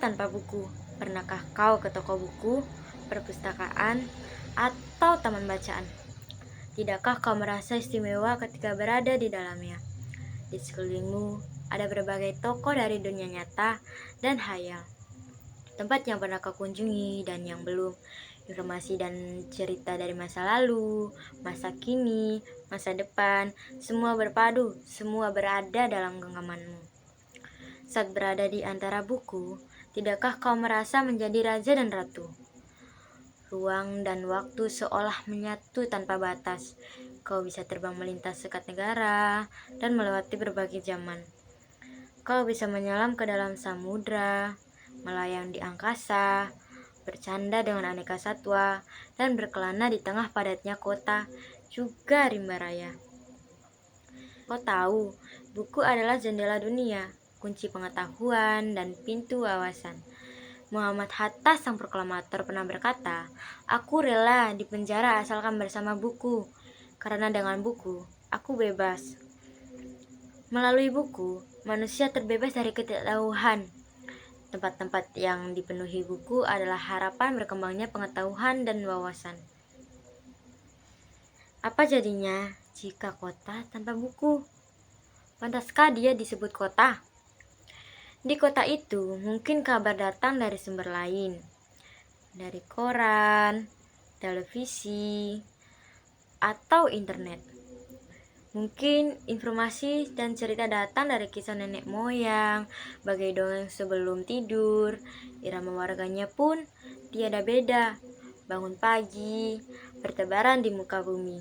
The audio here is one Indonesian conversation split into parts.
tanpa buku. Pernahkah kau ke toko buku, perpustakaan, atau taman bacaan? Tidakkah kau merasa istimewa ketika berada di dalamnya? Di sekelilingmu ada berbagai toko dari dunia nyata dan hayal. Tempat yang pernah kau kunjungi dan yang belum. Informasi dan cerita dari masa lalu, masa kini, masa depan, semua berpadu, semua berada dalam genggamanmu. Saat berada di antara buku, tidakkah kau merasa menjadi raja dan ratu? Ruang dan waktu seolah menyatu tanpa batas. Kau bisa terbang melintas sekat negara dan melewati berbagai zaman. Kau bisa menyelam ke dalam samudra, melayang di angkasa, bercanda dengan aneka satwa, dan berkelana di tengah padatnya kota, juga rimba raya. Kau tahu, buku adalah jendela dunia, kunci pengetahuan, dan pintu wawasan. Muhammad Hatta sang proklamator pernah berkata, "Aku rela dipenjara asalkan bersama buku, karena dengan buku, aku bebas." Melalui buku, manusia terbebas dari ketidaktahuan. Tempat-tempat yang dipenuhi buku adalah harapan berkembangnya pengetahuan dan wawasan. Apa jadinya jika kota tanpa buku? Pantaskah dia disebut kota? Di kota itu, mungkin kabar datang dari sumber lain, dari koran, televisi, atau internet. Mungkin informasi dan cerita datang dari kisah nenek moyang, bagai dongeng sebelum tidur. Irama warganya pun tiada beda, bangun pagi, bertebaran di muka bumi.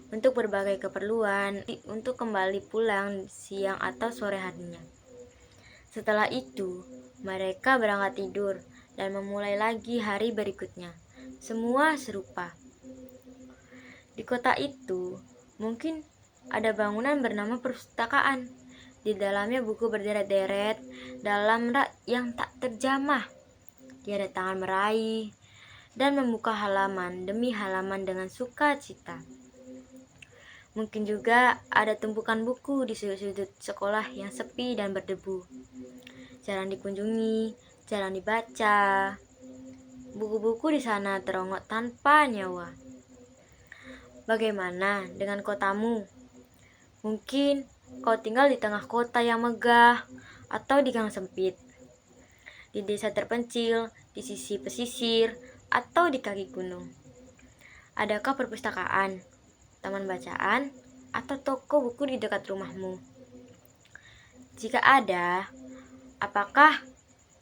Untuk berbagai keperluan, untuk kembali pulang siang atau sore harinya. Setelah itu, mereka berangkat tidur dan memulai lagi hari berikutnya. Semua serupa. Di kota itu, mungkin ada bangunan bernama perpustakaan. Di dalamnya buku berderet-deret dalam rak yang tak terjamah. Tiada tangan meraih dan membuka halaman demi halaman dengan sukacita. Mungkin juga ada tumpukan buku di sudut-sudut sekolah yang sepi dan berdebu. Jarang dikunjungi, jarang dibaca. Buku-buku di sana terongok tanpa nyawa. Bagaimana dengan kotamu? Mungkin kau tinggal di tengah kota yang megah atau di gang sempit, di desa terpencil, di sisi pesisir, atau di kaki gunung. Adakah perpustakaan, taman bacaan, atau toko buku di dekat rumahmu? Jika ada, apakah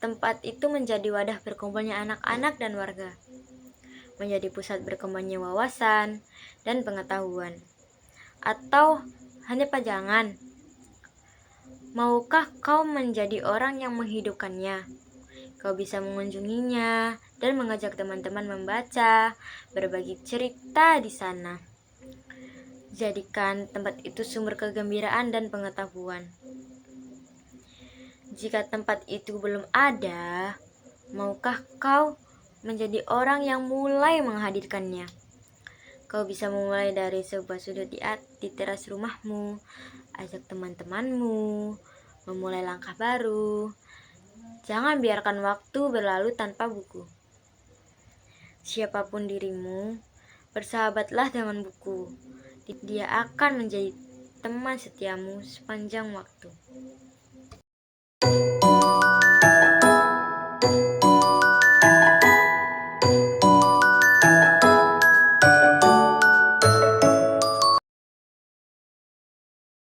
tempat itu menjadi wadah berkumpulnya anak-anak dan warga? Menjadi pusat berkembangnya wawasan dan pengetahuan? Atau hanya pajangan? Maukah kau menjadi orang yang menghidupkannya? Kau bisa mengunjunginya dan mengajak teman-teman membaca, berbagi cerita di sana. Jadikan tempat itu sumber kegembiraan dan pengetahuan. Jika tempat itu belum ada, maukah kau menjadi orang yang mulai menghadirkannya? Kau bisa memulai dari sebuah sudut di teras rumahmu, ajak teman-temanmu, memulai langkah baru. Jangan biarkan waktu berlalu tanpa buku. Siapapun dirimu, bersahabatlah dengan buku. Dia akan menjadi teman setiamu sepanjang waktu.